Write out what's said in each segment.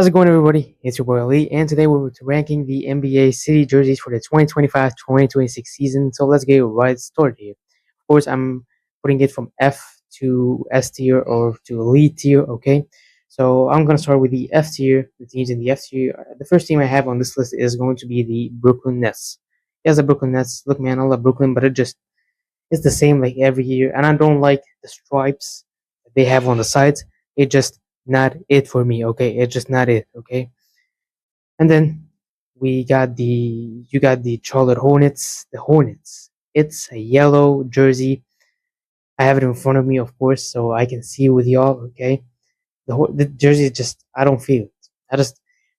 How's it going, everybody? It's your boy Ali, and today we're ranking the NBA City jerseys for the 2025-2026 season. So let's get right started here. Of course, I'm putting it from F to S tier or to Elite tier, okay? So I'm going to start with the F tier, the teams in the F tier. The first team I have on this list is going to be the Brooklyn Nets. Yes, the Brooklyn Nets. Look, man, I love Brooklyn, but it's the same like every year, and I don't like the stripes that they have on the sides. It just not it for me, okay? It's just not it, okay? And then you got the Charlotte Hornets. The Hornets. It's a yellow jersey. I have it in front of me, of course, so I can see with y'all, okay? The jersey is just I don't feel it.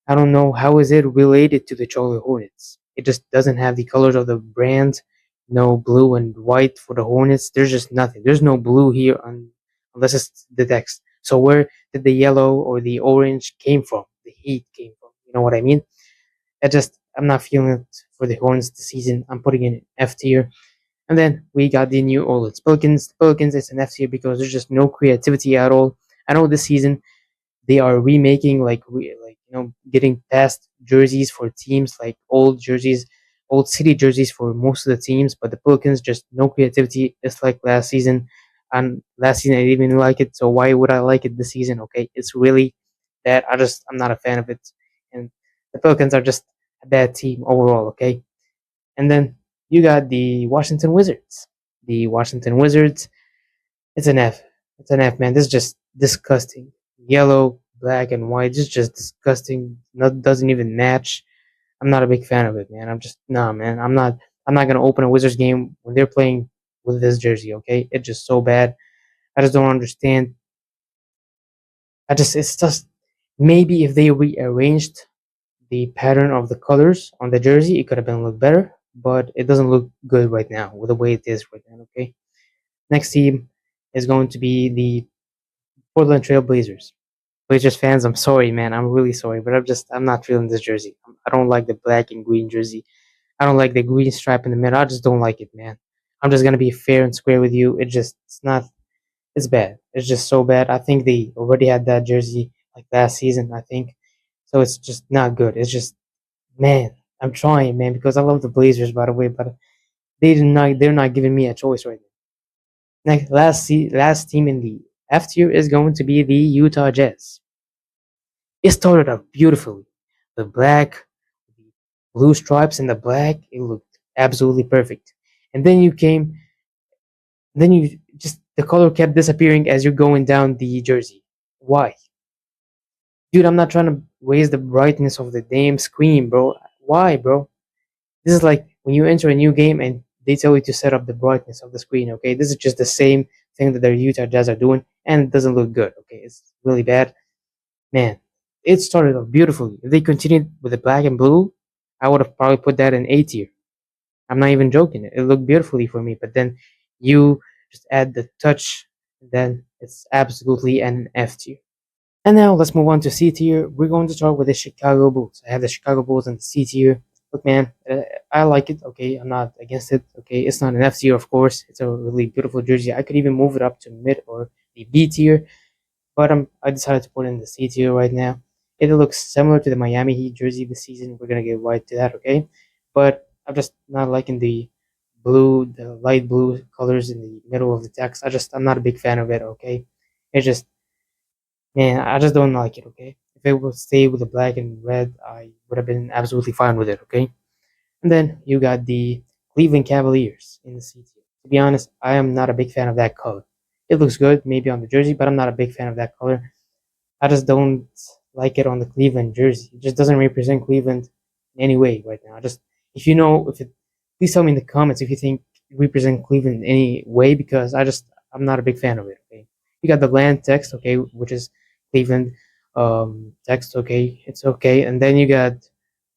I don't know how is it related to the Charlotte Hornets. It just doesn't have the colors of the brand. No blue and white for the Hornets. There's just nothing. There's no blue here unless it's the text. So where did the yellow or the orange came from? The heat came from. You know what I mean? I'm not feeling it for the Hornets this season. I'm putting in F tier. And then we got the New Orleans Pelicans. Pelicans, it's an F tier because there's just no creativity at all. I know this season they are remaking getting past jerseys for teams like old city jerseys for most of the teams, but the Pelicans just no creativity. It's like last season, and last season I didn't even like it, so why would I like it this season? Okay, it's really that I'm not a fan of it, and the Pelicans are just a bad team overall. Okay, and then you got the Washington Wizards. The Washington Wizards, it's an F. It's an F, man. This is just disgusting. Yellow, black, and white. It's just disgusting. Doesn't even match. I'm not a big fan of it, man. I'm just nah, man. I'm not gonna open a Wizards game when they're playing with this jersey. Okay, it's just so bad. I just don't understand. It's just maybe if they rearranged the pattern of the colors on the jersey, it could have been look better. But it doesn't look good right now with the way it is right now. Okay. Next team is going to be the Portland Trail Blazers. Blazers fans, I'm sorry, man. I'm really sorry, but I'm not feeling this jersey. I don't like the black and green jersey. I don't like the green stripe in the middle. I just don't like it, man. I'm just gonna be fair and square with you. It's not. It's bad. It's just so bad. I think they already had that jersey like last season. I think so. It's just not good. It's just man. I'm trying, man, because I love the Blazers, by the way, but they're not giving me a choice right now. Last team in the F tier is going to be the Utah Jazz. It started out beautifully. The black, the blue stripes and the black, it looked absolutely perfect. And then you just, the color kept disappearing as you're going down the jersey. Why? Dude, I'm not trying to raise the brightness of the damn screen, bro. Why, bro? This is like when you enter a new game and they tell you to set up the brightness of the screen, okay? This is just the same thing that the Utah Jazz are doing, and it doesn't look good, okay? It's really bad. Man, it started off beautifully. If they continued with the black and blue, I would have probably put that in A tier. I'm not even joking. It looked beautifully for me, but then you just add the touch, then it's absolutely an F tier. And now let's move on to C tier. We're going to start with the Chicago Bulls. I have the Chicago Bulls in the C tier. Look, man, I like it. Okay, I'm not against it. Okay, it's not an F tier, of course. It's a really beautiful jersey. I could even move it up to mid or the B tier, but I decided to put it in the C tier right now. It looks similar to the Miami Heat jersey this season. We're gonna get right to that, okay? But I'm just not liking the light blue colors in the middle of the text. I'm not a big fan of it, okay? It's just, man, I just don't like it, okay? If it would stay with the black and red, I would have been absolutely fine with it, okay? And then you got the Cleveland Cavaliers in the C tier. To be honest, I am not a big fan of that color. It looks good, maybe on the jersey, but I'm not a big fan of that color. I just don't like it on the Cleveland jersey. It just doesn't represent Cleveland in any way right now. If you know, please tell me in the comments if you think it represents Cleveland in any way, because I'm not a big fan of it. Okay, you got the land text, okay, which is Cleveland text, okay, it's okay, and then you got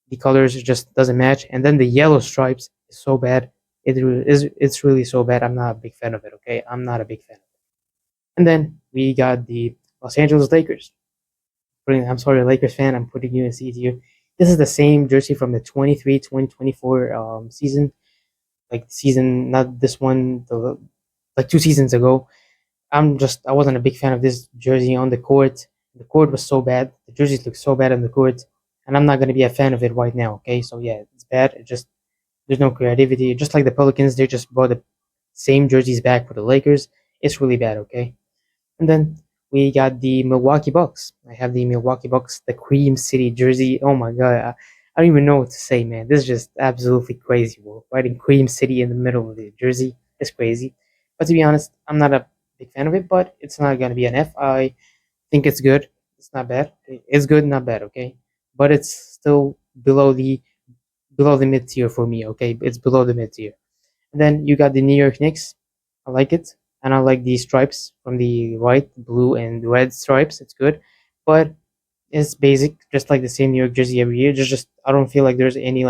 the colors, it just doesn't match, and then the yellow stripes is so bad. It's really so bad. I'm not a big fan of it. Okay, I'm not a big fan of it. And then we got the Los Angeles Lakers. I'm sorry, Lakers fan. I'm putting you in C tier. This is the same jersey from the 23-2024 season. Like season, not this one, like 2 seasons ago. I wasn't a big fan of this jersey on the court. The court was so bad. The jerseys look so bad on the court, and I'm not gonna be a fan of it right now. Okay, so yeah, it's bad. It just there's no creativity. Just like the Pelicans, they just brought the same jerseys back for the Lakers. It's really bad. Okay, and then we got the Milwaukee Bucks. I have the Milwaukee Bucks, the Cream City jersey. Oh my god, I don't even know what to say, man. This is just absolutely crazy. Bro. Writing Cream City in the middle of the jersey is crazy. But to be honest, I'm not a big fan of it. But it's not gonna be an F. I think it's good. It's not bad. It's good, not bad. Okay, but it's still below the mid tier for me. Okay, it's below the mid tier. And then you got the New York Knicks. I like it, and I like the stripes from the white, blue, and red stripes. It's good, but it's basic, just like the same New York jersey every year. Just I don't feel like there's any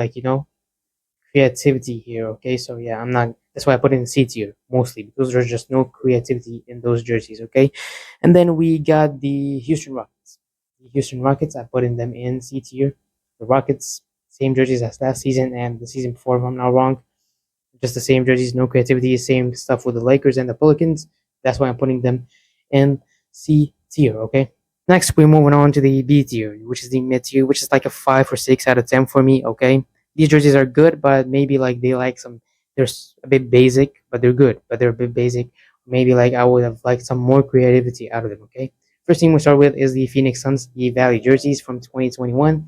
creativity here. Okay, so yeah, I'm not. That's why I put it in C tier mostly because there's just no creativity in those jerseys. Okay, and then we got the Houston Rockets. The Houston Rockets, I put in them in C tier. The Rockets, same jerseys as last season and the season before, if I'm not wrong. Just the same jerseys, no creativity, same stuff with the Lakers and the Pelicans. That's why I'm putting them in C tier. Okay. Next, we're moving on to the B tier, which is the mid tier, which is like a 5 or 6 out of 10 for me. Okay. These jerseys are good, but maybe like they like some. They're a bit basic, but they're good. But they're a bit basic. Maybe like I would have liked some more creativity out of them. Okay. First team we start with is the Phoenix Suns, the Valley jerseys from 2021.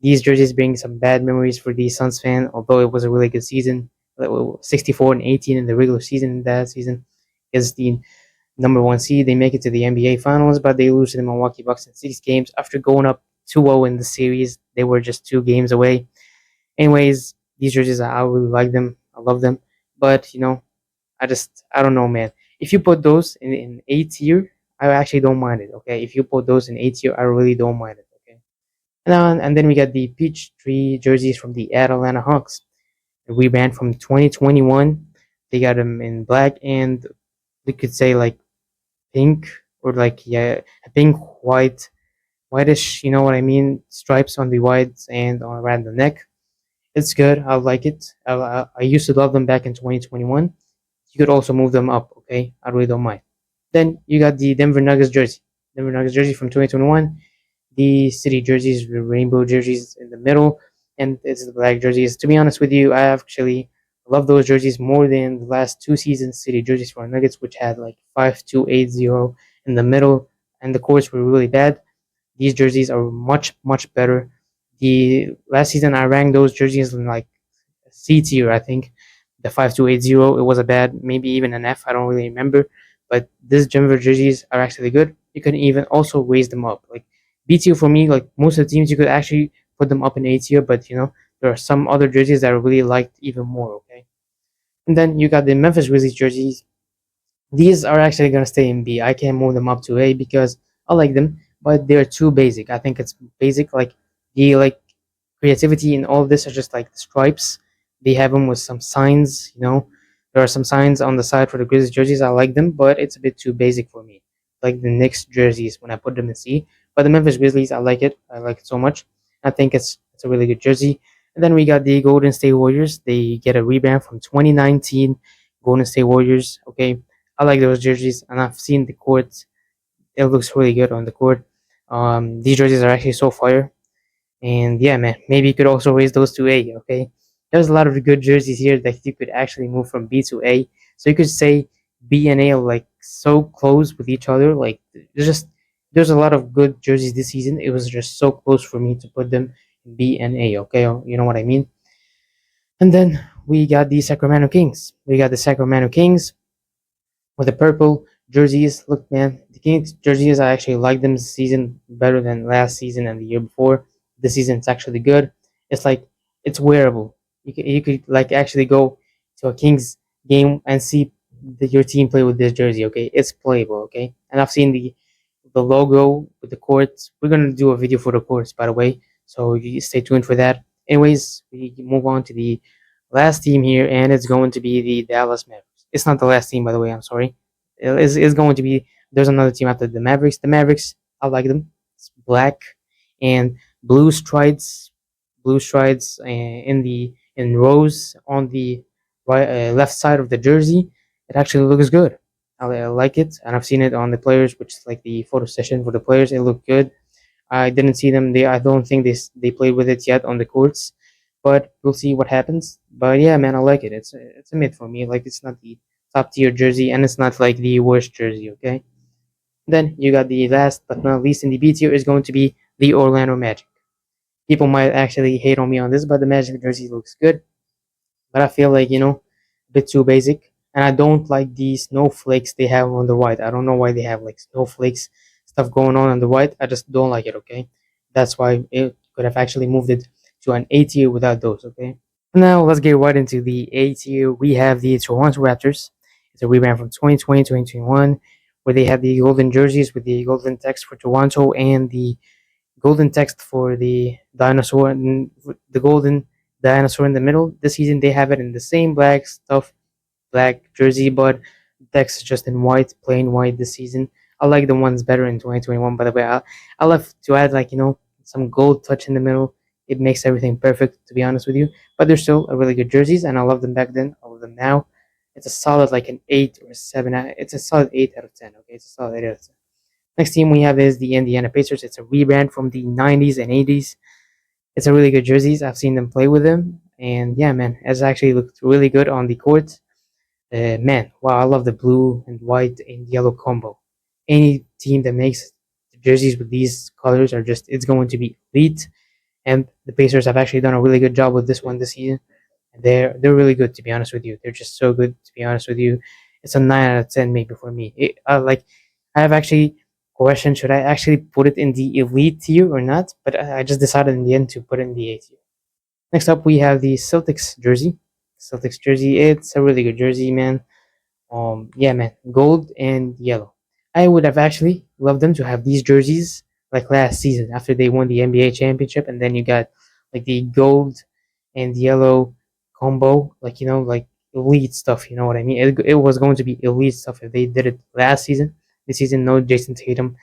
These jerseys bring some bad memories for the Suns fan, although it was a really good season. 64-18 in the regular season that season is the number one seed. They make it to the NBA Finals, but they lose to the Milwaukee Bucks in 6 games after going up 2-0 in the series. They were just 2 games away. Anyways, these jerseys, I really like them. I love them. But, I don't know, man. If you put those in A tier, I actually don't mind it, okay? If you put those in A tier, I really don't mind it, okay? And then we got the peach tree jerseys from the Atlanta Hawks. We ran from 2021. They got them in black and we could say like pink or like yeah, pink, white, whitish. You know what I mean? Stripes on the whites and around the neck. It's good. I like it. I used to love them back in 2021. You could also move them up. Okay, I really don't mind. Then you got the Denver Nuggets jersey. Denver Nuggets jersey from 2021. The city jerseys, the rainbow jerseys in the middle, and it's the black jerseys. To be honest with you, I actually love those jerseys more than the last 2 seasons city jerseys for Nuggets, which had like 5280 in the middle, and the courts were really bad. These jerseys are much much better. The last season I ranked those jerseys in like C tier, I think. The 5280, it was a bad, maybe even an F. I don't really remember. But these Denver jerseys are actually good. You can even also raise them up. Like B tier for me, like most of the teams, you could actually put them up in A tier. But there are some other jerseys that I really liked even more. Okay, and then you got the Memphis Grizzlies jerseys. These are actually gonna stay in B. I can't move them up to A because I like them, but they're too basic. I think it's basic. Like the creativity in all of this are just like the stripes. They have them with some signs. There are some signs on the side for the Grizzlies jerseys. I like them, but it's a bit too basic for me. Like the Knicks jerseys when I put them in C, but the Memphis Grizzlies, I like it. I like it so much. I think it's a really good jersey. And then we got the Golden State Warriors. They get a rebrand from 2019 Golden State Warriors. Okay, I like those jerseys, and I've seen the court. It looks really good on the court. These jerseys are actually so fire. And yeah, man, maybe you could also raise those to A. Okay, there's a lot of good jerseys here that you could actually move from B to A. So you could say B and A are like so close with each other. Like there's a lot of good jerseys this season. It was just so close for me to put them in B and A. Okay, you know what I mean. And then we got the Sacramento Kings. We got the Sacramento Kings with the purple jerseys. Look, man, the Kings jerseys, I actually like them this season better than last season and the year before. This season, it's actually good. It's like it's wearable. You could like actually go to a Kings game and see your team play with this jersey. Okay, it's playable. Okay, and I've seen the logo with the courts. We're gonna do a video for the courts, by the way. So you stay tuned for that. Anyways, we move on to the last team here, and it's going to be the Dallas Mavericks. It's not the last team, by the way. I'm sorry. It's going to be. There's another team after the Mavericks. The Mavericks, I like them. It's black and blue strides, in rows on the right left side of the jersey. It actually looks good. I like it, and I've seen it on the players, which is like the photo session for the players. It looked good. I didn't see them. I don't think they played with it yet on the courts, but we'll see what happens. But yeah, man, I like it. It's a mid for me. Like it's not the top tier jersey, and it's not like the worst jersey. Okay. Then you got the last but not least in the B tier is going to be the Orlando Magic. People might actually hate on me on this, but the Magic jersey looks good. But I feel like a bit too basic, and I don't like the snowflakes they have on the white. I don't know why they have like snowflakes stuff going on the white. I just don't like it. Okay, that's why it could have actually moved it to an A tier without those. Okay, now let's get right into the A tier. We have the Toronto Raptors. It's a rebrand from 2020 2021, where they had the golden jerseys with the golden text for Toronto and the golden text for the dinosaur and the golden dinosaur in the middle. This season they have it in the same black stuff, black jersey, but the text is just in white, plain white this season. I like the ones better in 2021. By the way, I love to add like some gold touch in the middle. It makes everything perfect, to be honest with you. But they're still a really good jerseys, and I love them back then. I love them now. It's a solid like an 8 or 7. It's a solid 8 out of 10. Okay, it's a solid 8 out of 10. Next team we have is the Indiana Pacers. It's a rebrand from the 90s and 80s. It's a really good jerseys. I've seen them play with them, and yeah, man, it's actually looked really good on the court. Man, wow, I love the blue and white and yellow combo. Any team that makes the jerseys with these colors are just it's going to be elite. And the Pacers have actually done a really good job with this one this season. They're really good, to be honest with you. They're just so good, to be honest with you. It's a 9 out of 10 maybe for me. I have actually questioned should I actually put it in the elite tier or not, but I just decided in the end to put it in the A tier. Next up, we have the Celtics jersey. Celtics jersey, it's a really good jersey, man. Yeah, man, gold and yellow. I would have actually loved them to have these jerseys like last season after they won the NBA championship, and then you got like the gold and yellow combo, like like elite stuff. You know what I mean? It was going to be elite stuff if they did it last season. This season, no Jason Tatum.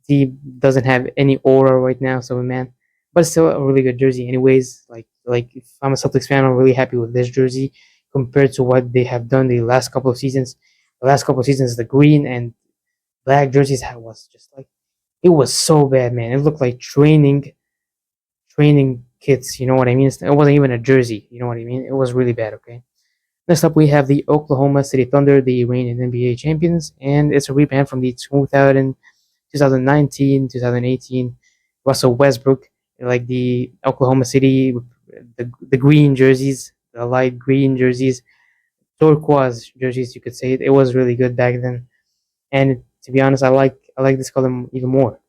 He doesn't have any aura right now, so man, but it's still a really good jersey. Anyways, like if I'm a Celtics fan, I'm really happy with this jersey compared to what they have done the last couple of seasons. The last couple of seasons, the green and black jerseys was just like it was so bad, man. It looked like training kits. You know what I mean? It wasn't even a jersey. You know what I mean? It was really bad. Okay. Next up, we have the Oklahoma City Thunder, the reigning NBA champions, and it's a rebrand from the 2019, 2018 Russell Westbrook, like the Oklahoma City, the green jerseys, the light green jerseys, turquoise jerseys, you could say. It was really good back then, and to be honest, I like this color even more.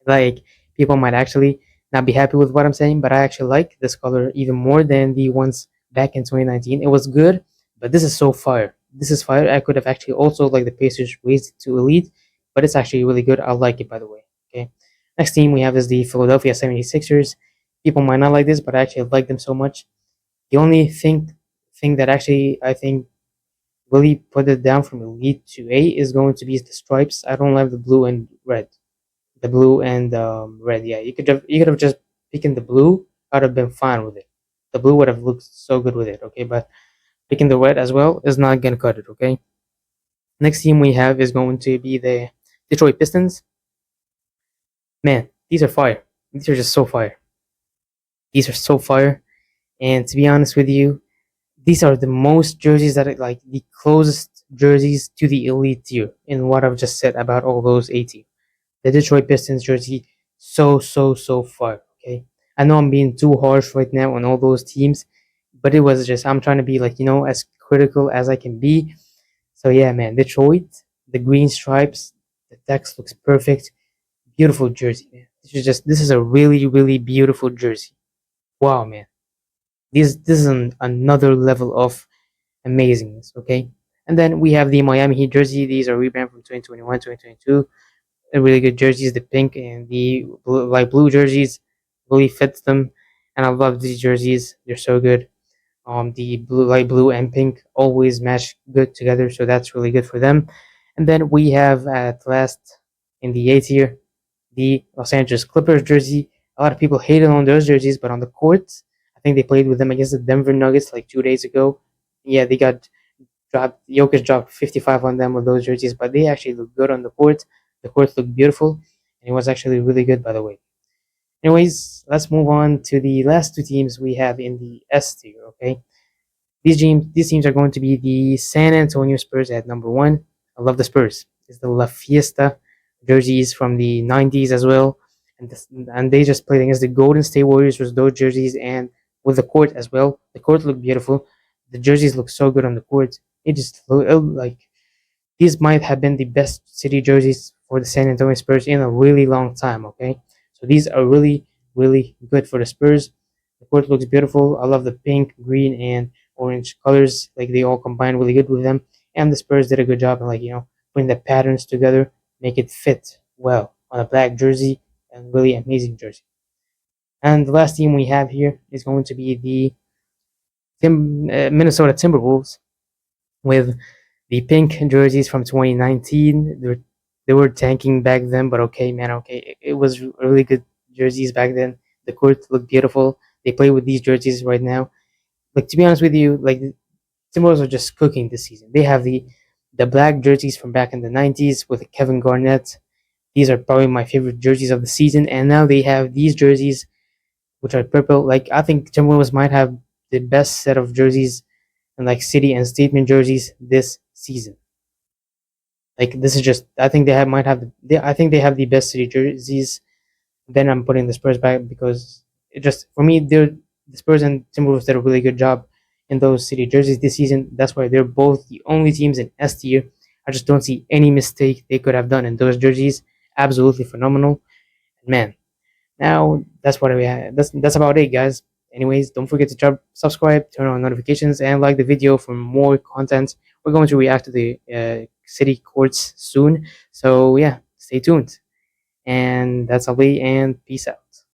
Like people might actually not be happy with what I'm saying, but I actually like this color even more than the ones back in 2019. It was good, but this is so fire. This is fire. I could have actually also like the Pacers raised it to elite, but it's actually really good. I like it by the way. Okay. Next team we have is the Philadelphia 76ers. People might not like this, but I actually like them so much. The only thing that actually I think really put it down from elite to A is going to be the stripes. I don't like the blue and red, the blue and red. Yeah, you could have just picked the blue. I'd have been fine with it. The blue would have looked so good with it. Okay, but picking the red as well is not gonna cut it. Okay. Next team we have is going to be the Detroit Pistons. Man, these are fire. These are just so fire. These are so fire. And to be honest with you, these are the most jerseys that are like the closest jerseys to the elite tier in what I've just said about all those 80. The Detroit Pistons jersey, so far. Okay, I know I'm being too harsh right now on all those teams, but it was just I'm trying to be like as critical as I can be. So yeah, man, Detroit, the green stripes, the text looks perfect, beautiful jersey, man. This is a really beautiful jersey. Wow, man, this is another level of amazingness. Okay, and then we have the Miami Heat jersey. These are rebrand from 2021, 2022. Really good jerseys. The pink and the light blue jerseys really fits them, and I love these jerseys. They're so good. The light blue and pink always match good together, so that's really good for them. And then we have at last in the A tier the Los Angeles Clippers jersey. A lot of people hated on those jerseys, but on the court, I think they played with them against the Denver Nuggets like 2 days ago. Yeah, they got Jokic dropped 55 on them with those jerseys, but they actually look good on the court. The court looked beautiful, and it was actually really good, by the way. Anyways, let's move on to the last two teams we have in the S tier. Okay, these teams are going to be the San Antonio Spurs at number one. I love the Spurs. It's the La Fiesta jerseys from the 90s as well, and they just played against the Golden State Warriors with those jerseys and with the court as well. The court looked beautiful. The jerseys look so good on the court. It like these might have been the best city jerseys for the San Antonio Spurs in a really long time. Okay, so these are really, really good for the Spurs. The court looks beautiful. I love the pink, green, and orange colors. Like they all combine really good with them. And the Spurs did a good job in putting the patterns together, make it fit well on a black jersey and really amazing jersey. And the last team we have here is going to be the Minnesota Timberwolves with the pink jerseys from 2019. They were tanking back then, but okay, man, okay, it was really good jerseys back then. The court looked beautiful. They play with these jerseys right now. Like to be honest with you, like the Timberwolves are just cooking this season. They have the black jerseys from back in the 90s with Kevin Garnett. These are probably my favorite jerseys of the season, and now they have these jerseys which are purple. Like I think Timberwolves might have the best set of jerseys and like city and statement jerseys this season. Like this is just I think I think they have the best city jerseys. Then I'm putting the Spurs back because it just for me the Spurs and Timberwolves did a really good job in those city jerseys this season. That's why they're both the only teams in S tier. I just don't see any mistake they could have done in those jerseys. Absolutely phenomenal. Man, now that's what we have. That's about it, guys. Anyways, don't forget to subscribe, turn on notifications, and like the video for more content. We're going to react to the city courts soon. So yeah, stay tuned. And that's all, and peace out.